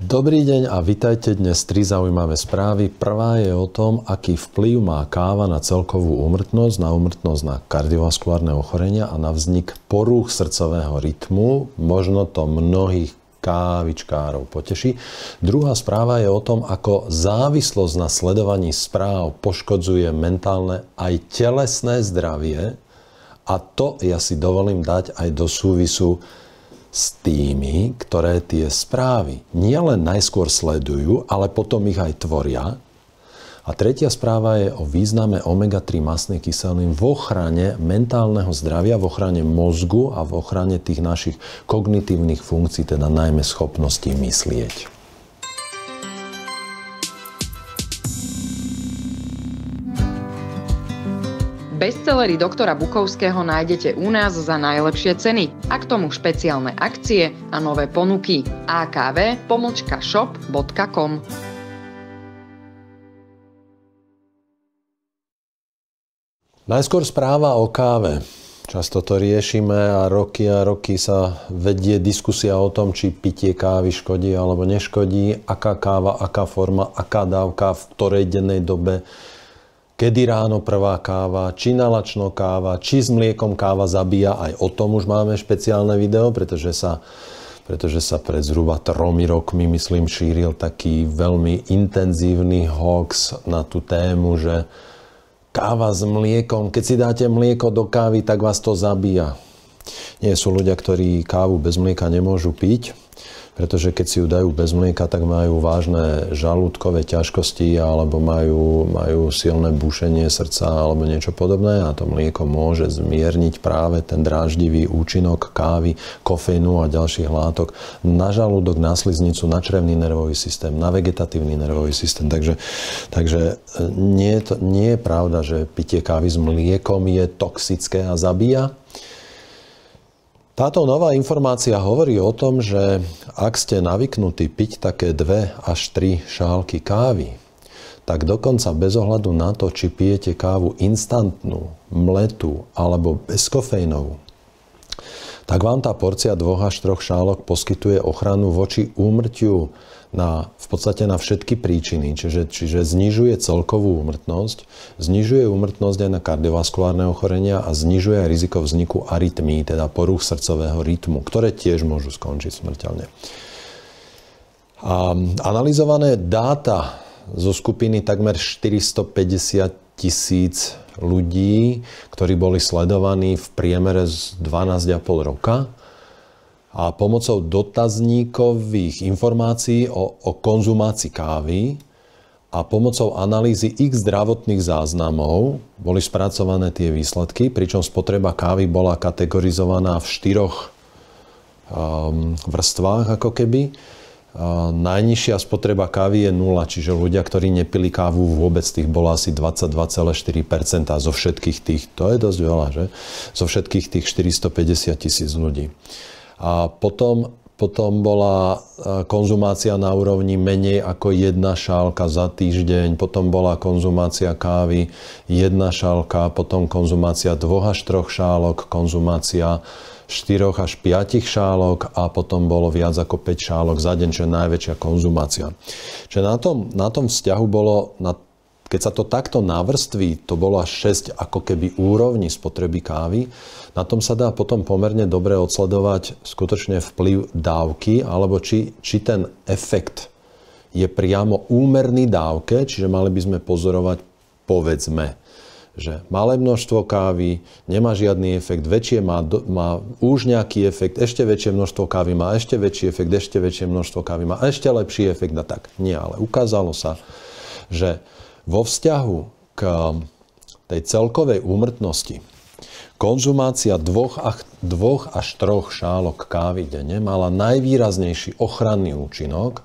Dobrý deň a vitajte dnes 3 zaujímavé správy. Prvá je o tom, aký vplyv má káva na celkovú úmrtnosť, na úmrtnosť na kardiovaskulárne ochorenia a na vznik porúch srdcového rytmu. Možno to mnohých kávičkárov poteší. Druhá správa je o tom, ako závislosť na sledovaní správ poškodzuje mentálne aj telesné zdravie. A to ja si dovolím dať aj do súvisu s tými, ktoré tie správy nielen najskôr sledujú, ale potom ich aj tvoria. A tretia správa je o význame omega-3 mastných kyselín v ochrane mentálneho zdravia, v ochrane mozgu a v ochrane tých našich kognitívnych funkcií, teda najmä schopností myslieť. Bestsellery doktora Bukovského nájdete u nás za najlepšie ceny a k tomu špeciálne akcie a nové ponuky. akv-shop.com. Najskôr správa o káve. Často to riešime a roky sa vedie diskusia o tom, či pitie kávy škodí alebo neškodí, aká káva, aká forma, aká dávka, v ktorej dennej dobe, kedy ráno prvá káva, či nalačno káva, či s mliekom káva zabíja. Aj o tom už máme špeciálne video, pretože sa pred zhruba 3 rokmi, myslím, šíril taký veľmi intenzívny hoax na tú tému, že káva s mliekom, keď si dáte mlieko do kávy, tak vás to zabíja. Nie, sú ľudia, ktorí kávu bez mlieka nemôžu piť, pretože keď si ju dajú bez mlieka, tak majú vážne žalúdkové ťažkosti alebo majú silné bušenie srdca alebo niečo podobné a to mlieko môže zmierniť práve ten dráždivý účinok kávy, kofeínu a ďalších látok na žalúdok, na sliznicu, na črevný nervový systém, na vegetatívny nervový systém. Takže nie je pravda, že pitie kávy s mliekom je toxické a zabíja. Táto nová informácia hovorí o tom, že ak ste navyknutí piť také 2 až 3 šálky kávy, tak dokonca bez ohľadu na to, či pijete kávu instantnú, mletú alebo bezkofeínovú, tak vám tá porcia 2 až 3 šálok poskytuje ochranu voči úmrtiu v podstate na všetky príčiny. Čiže znižuje celkovú úmrtnosť, znižuje úmrtnosť aj na kardiovaskulárne ochorenia a znižuje aj riziko vzniku arytmí, teda porúch srdcového rytmu, ktoré tiež môžu skončiť smrteľne. A analyzované dáta zo skupiny takmer 450 000 ľudí, ktorí boli sledovaní v priemere z 12,5 roka, a pomocou dotazníkových informácií o konzumácii kávy a pomocou analýzy ich zdravotných záznamov boli spracované tie výsledky, pričom spotreba kávy bola kategorizovaná v 4 vrstvách ako keby. Najnižšia spotreba kávy je 0, čiže ľudia, ktorí nepili kávu vôbec, tých bolo asi 22,4% zo všetkých tých, to je dosť veľa, že? Zo všetkých tých 450 000 ľudí. A potom bola konzumácia na úrovni menej ako 1 šálka za týždeň, potom bola konzumácia kávy 1 šálka, potom konzumácia 2 až 3 šálok, konzumácia 4 až 5 šálok a potom bolo viac ako 5 šálok za deň, čo je najväčšia konzumácia. Čiže na tom vzťahu bolo, keď sa to takto navrství, to bolo až 6 ako keby úrovni spotreby kávy. Na tom sa dá potom pomerne dobre odsledovať skutočne vplyv dávky, alebo či ten efekt je priamo úmerný dávke, čiže mali by sme pozorovať, povedzme, že malé množstvo kávy nemá žiadny efekt, väčšie má už nejaký efekt, ešte väčšie množstvo kávy má ešte väčší efekt, ešte väčšie množstvo kávy má ešte lepší efekt a tak. Nie, ale ukázalo sa, že vo vzťahu k tej celkovej úmrtnosti konzumácia 2 až 3 šálok kávy denne mala najvýraznejší ochranný účinok,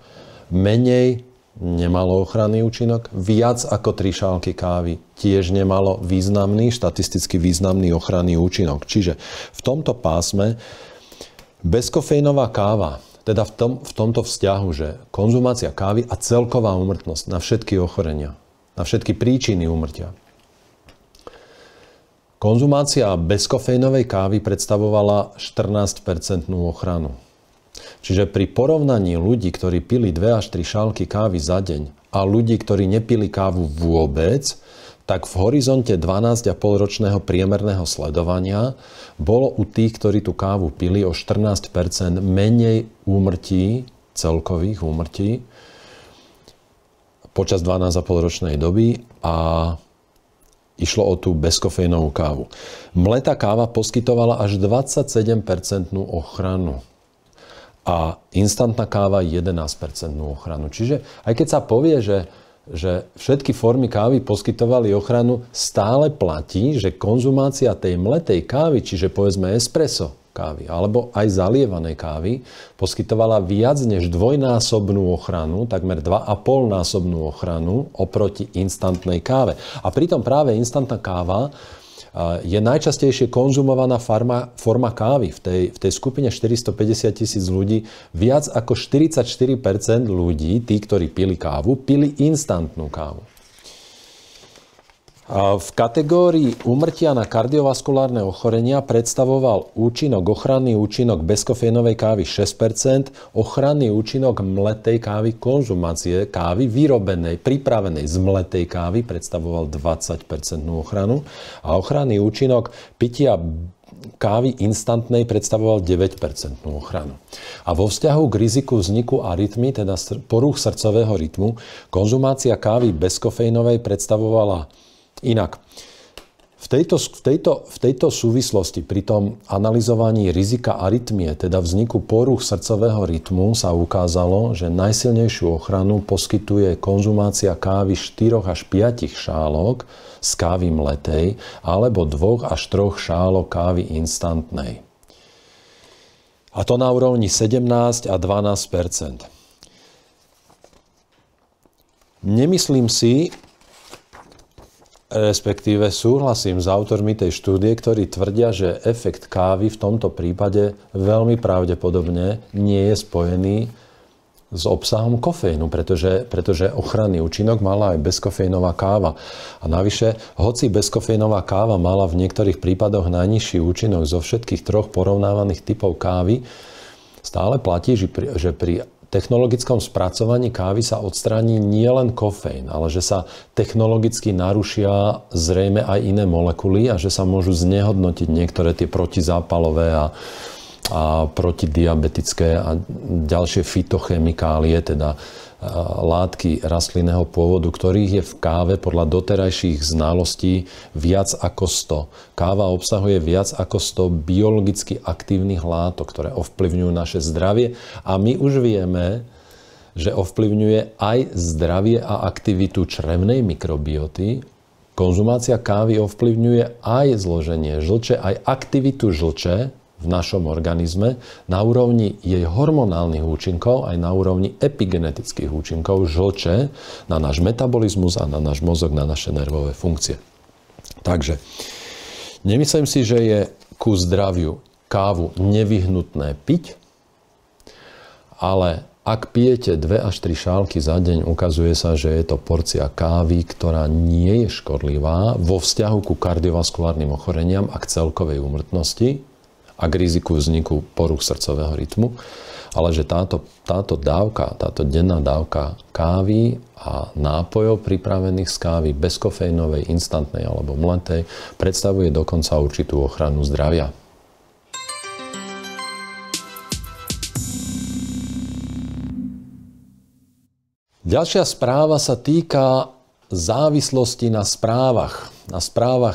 menej nemalo ochranný účinok, viac ako 3 šálky kávy tiež nemalo štatisticky významný ochranný účinok. Čiže v tomto pásme bezkofeínová káva, teda v tomto vzťahu, že konzumácia kávy a celková úmrtnosť na všetky ochorenia, na všetky príčiny úmrtia. Konzumácia bezkofeínovej kávy predstavovala 14% ochranu. Čiže pri porovnaní ľudí, ktorí pili 2 až 3 šálky kávy za deň a ľudí, ktorí nepili kávu vôbec, tak v horizonte 12,5-ročného priemerného sledovania bolo u tých, ktorí tú kávu pili, o 14% menej úmrtí, celkových úmrtí počas 12,5-ročnej doby a išlo o tú bezkofeínovú kávu. Mletá káva poskytovala až 27% ochranu a instantná káva 11% ochranu. Čiže aj keď sa povie, že všetky formy kávy poskytovali ochranu, stále platí, že konzumácia tej mletej kávy, čiže povedzme espresso kávy alebo aj zalievanej kávy, poskytovala viac než dvojnásobnú ochranu, takmer 2,5-násobnú ochranu oproti instantnej káve. A pritom práve instantná káva je najčastejšie konzumovaná forma kávy. V tej skupine 450 000 ľudí viac ako 44% ľudí, tí, ktorí pili kávu, pili instantnú kávu. A v kategórii úmrtia na kardiovaskulárne ochorenia predstavoval ochranný účinok bezkofeínovej kávy 6%, ochranný účinok mletej kávy, konzumácie kávy vyrobenej, pripravenej z mletej kávy predstavoval 20% ochranu a ochranný účinok pitia kávy instantnej predstavoval 9% ochranu. A vo vzťahu k riziku vzniku arytmy, teda porúch srdcového rytmu, konzumácia kávy bezkofeínovej predstavovala inak. V tejto súvislosti pri tom analyzovaní rizika arytmie, teda vzniku porúch srdcového rytmu, sa ukázalo, že najsilnejšiu ochranu poskytuje konzumácia kávy 4 až 5 šálok z kávy mletej alebo 2 až 3 šálok kávy instantnej. A to na úrovni 17 a 12%. Nemyslím si, respektíve súhlasím s autormi tej štúdie, ktorí tvrdia, že efekt kávy v tomto prípade veľmi pravdepodobne nie je spojený s obsahom kofeínu, pretože ochranný účinok mala aj bezkofeínová káva. A navyše, hoci bezkofeínová káva mala v niektorých prípadoch najnižší účinok zo všetkých 3 porovnávaných typov kávy, stále platí, že pri technologickom spracovaní kávy sa odstráni nielen kofeín, ale že sa technologicky narušia zrejme aj iné molekuly a že sa môžu znehodnotiť niektoré tie protizápalové a protidiabetické a ďalšie fytochemikálie, teda látky rastlinného pôvodu, ktorých je v káve podľa doterajších znalostí viac ako 100. Káva obsahuje viac ako 100 biologicky aktívnych látok, ktoré ovplyvňujú naše zdravie a my už vieme, že ovplyvňuje aj zdravie a aktivitu črevnej mikrobioty. Konzumácia kávy ovplyvňuje aj zloženie žlče, aj aktivitu žlče v našom organizme na úrovni jej hormonálnych účinkov, aj na úrovni epigenetických účinkov žlče na náš metabolizmus a na náš mozog, na naše nervové funkcie. Takže nemyslím si, že je ku zdraviu kávu nevyhnutné piť, ale ak pijete 2 až 3 šálky za deň, ukazuje sa, že je to porcia kávy, ktorá nie je škodlivá vo vzťahu ku kardiovaskulárnym ochoreniam a k celkovej úmrtnosti a k riziku vzniku porúch srdcového rytmu, ale že táto dávka, táto denná dávka kávy a nápojov pripravených z kávy bezkofeínovej, instantnej alebo mletej predstavuje dokonca určitú ochranu zdravia. Ďalšia správa sa týka závislosti na správach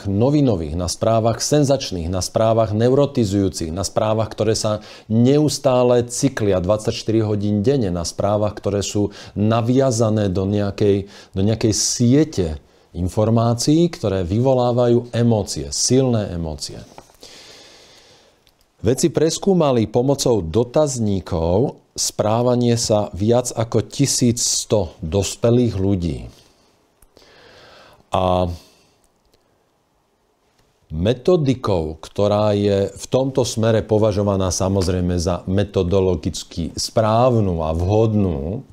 novinových, na správach senzačných, na správach neurotizujúcich, na správach, ktoré sa neustále cyklia 24 hodín denne, na správach, ktoré sú naviazané do nejakej siete informácií, ktoré vyvolávajú emócie, silné emócie. Vedci preskúmali pomocou dotazníkov správanie sa viac ako 1100 dospelých ľudí. A metodikou, ktorá je v tomto smere považovaná samozrejme za metodologicky správnu a vhodnú,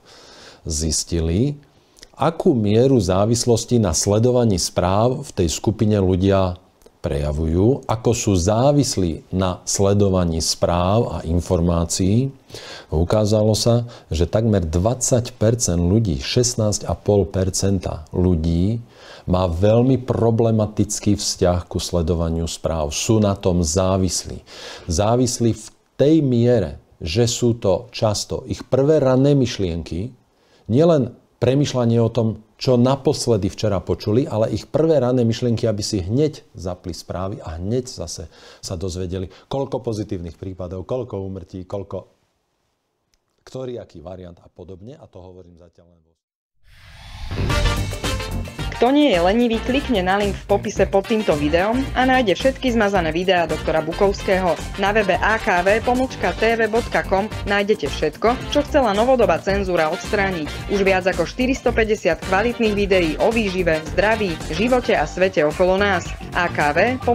zistili, akú mieru závislosti na sledovaní správ v tej skupine ľudia prejavujú, ako sú závislí na sledovaní správ a informácií. Ukázalo sa, že takmer 20% ľudí, 16,5% ľudí má veľmi problematický vzťah ku sledovaniu správ. Sú na tom závislí. Závislí v tej miere, že sú to často ich prvé ranné myšlienky, nielen premýšľanie o tom, čo naposledy včera počuli, ale ich prvé ranné myšlienky, aby si hneď zapli správy a hneď zase sa dozvedeli, koľko pozitívnych prípadov, koľko úmrtí, ktorý aký variant a podobne. A to hovorím zatiaľ len Kto nie je lenivý, klikne na link v popise pod týmto videom a nájde všetky zmazané videá doktora Bukovského. Na webe akv.tv.com nájdete všetko, čo chcela novodobá cenzúra odstrániť. Už viac ako 450 kvalitných videí o výžive, zdraví, živote a svete okolo nás. akv.tv.com